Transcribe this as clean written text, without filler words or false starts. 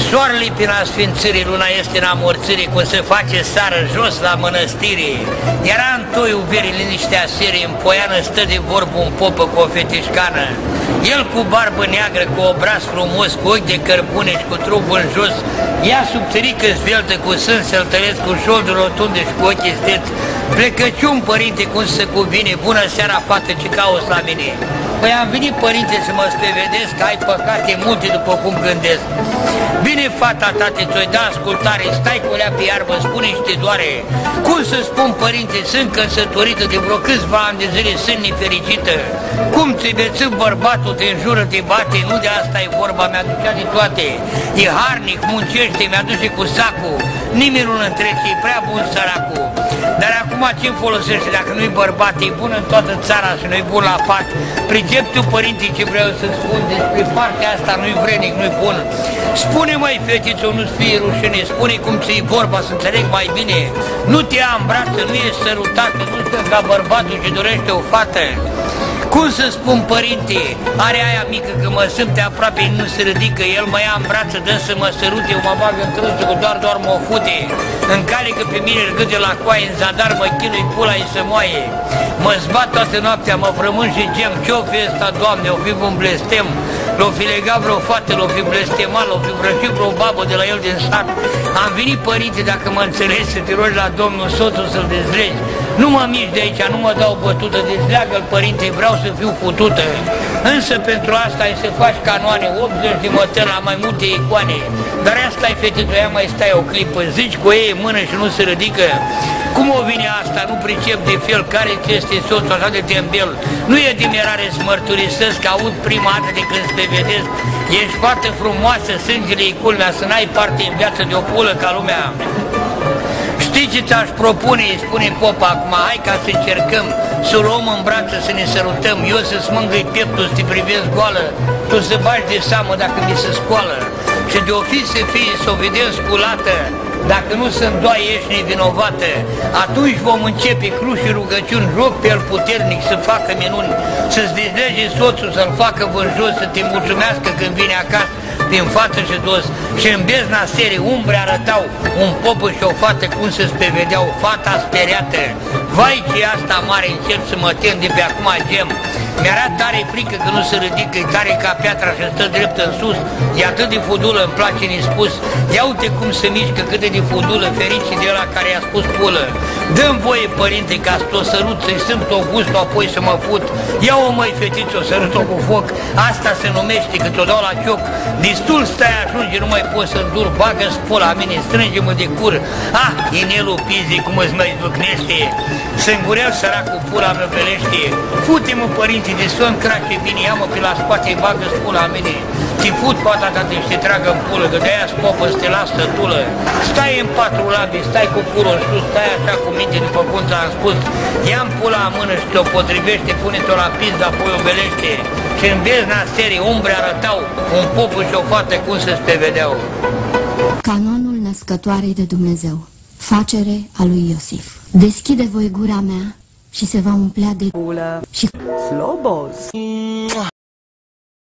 Soarele prin asfințării, luna este în amorțirii, cum se face sară jos la mănăstire. Era în toiul verii liniștea serii, în poiană stă de vorbă un popă cu o fetișcană. El cu barbă neagră, cu obraz frumos, cu ochi de cărbune și cu trupul în jos, ea subțirică zveltă, cu sân săltăreț, cu șoldul rotunde și cu ochii steți. Plecăciun, părinte, cum se cuvine, bună seara, fată, ce cauți la mine? Păi am venit, părinte, să mă spevedesc, că ai păcate multe după cum gândesc. Bine, fata, tate, ți-o da ascultare, stai cu lea pe iarbă, spune și te doare. Cum să spun, părinte, sunt căsătorită de vreo câțiva ani de zile, sunt nefericită. Cum ți-i bețând bărbatul, te înjură, te bate, nu de asta e vorba, mi-aducea de toate. E harnic, muncește, mi-aduce cu sacul, nimeni nu-l întrece, e prea bun săracul. Dar acum ce-mi folosește dacă nu-i bărbat, e bun în toată țara și nu-i bun la pat? Pricep tu, părinte, ce vreau să spun despre partea asta, nu-i vrednic, nu-i bun. Spune, măi, fetiță, nu-ți fie rușine, spune cum ți-i vorba, să înțeleg mai bine. Nu te ia în brață, nu ești sărutată, nu stă ca bărbatul ce dorește o fată. Cum să spun, părinte, are aia mică că mă simte aproape, nu se ridică, el mă ia în brață, dă să mă sărute, eu mă bag în trânsă, că doar mă fute. Încalecă pe mine, râde la coaie, în zadar mă chinui, pula-i să moaie. Mă zbat toată noaptea, mă frământ și gem, ce-o fi ăsta, Doamne, o fi un blestem. L-o fi legat vreo fată, l-o fi blestemat, l-o fi vrășit vreo babă de la el din sat. Am venit, părinte, dacă mă înțelegi, să te rogi la Domnul soțul să-l dezlegi. Nu mă mișc de aici, nu mă dau bătută, dezleagă-l, părinte, vreau să fiu futută. Însă pentru asta e să faci canoane, 80 de mătări la mai multe icoane. Dar ea stai, fetiță, ea mai stai o clipă, zici cu ei în mână și nu se ridică. Cum o vine asta? Nu pricep de fel care ți este soțul așa de tembel. Nu e de mirare să mărturisesc, că aud prima dată de când te vedesc. Ești foarte frumoasă, sângele-i culmea, să n-ai parte în viață de o pulă ca lumea. Știi ce ți-aș propune, îi spune popa acum, hai ca să încercăm, să o luăm în brață, să ne sărutăm, eu să-ți mângâi pieptul, să te privesc goală, tu să bagi de seamă dacă mi se scoală. Și de o fi să fie, să o vedem sculată, dacă nu sunt doar ești nevinovată, atunci vom începe cruci și rugăciuni, rog pe el puternic să facă minuni, să-ți dezlege soțul, să-l facă vânjos, să te mulțumească când vine acasă, din față și dos. Și în bezna serii umbre arătau un popă și o fată cum se spevedeau, fata speriată. Vai, ce asta mare, încep să mă tem de pe acum gem. Mi-era tare frică că nu se ridică, e tare ca piatra și stă drept în sus. E atât de fudulă, îmi place nespus. Ia uite cum se mișcă, cât de fudulă, ferici de ăla care i-a spus pulă. Dă-mi voie, părinte, ca să o sărut, să-i simt o gustul, apoi să mă fut. Ia-o, măi, fetiță, sărut-o cu foc. Asta se numește, că ți-o dau la cioc. Destul stai, ajunge, nu mai poți să-l dur, bagă-ți pula mine, strânge-mă de cur. Ah, inelul pizii, cum îți mai zvâcnește. Sângurel săracul pula mea pelește. Fute-mă, părinte, de somn crace bine, ia-mă pe la spate, bagă-ți pula mine. Te fut fata ta și te tragă în pulă, că de-aia spopă să te las tătulă. Stai în patru labi, stai cu curul în sus, stai așa cu minte după cum ți-am spus. Ia-mi pula în mână și te-o potrivește, pune-te-o la pizza, apoi o belește. Și în bezna serii umbre arătau un popă și o fată cum se spevedeau. Canonul născătoarei de Dumnezeu. Facere a lui Iosif. Deschide voi gura mea și se va umplea de... Slobos.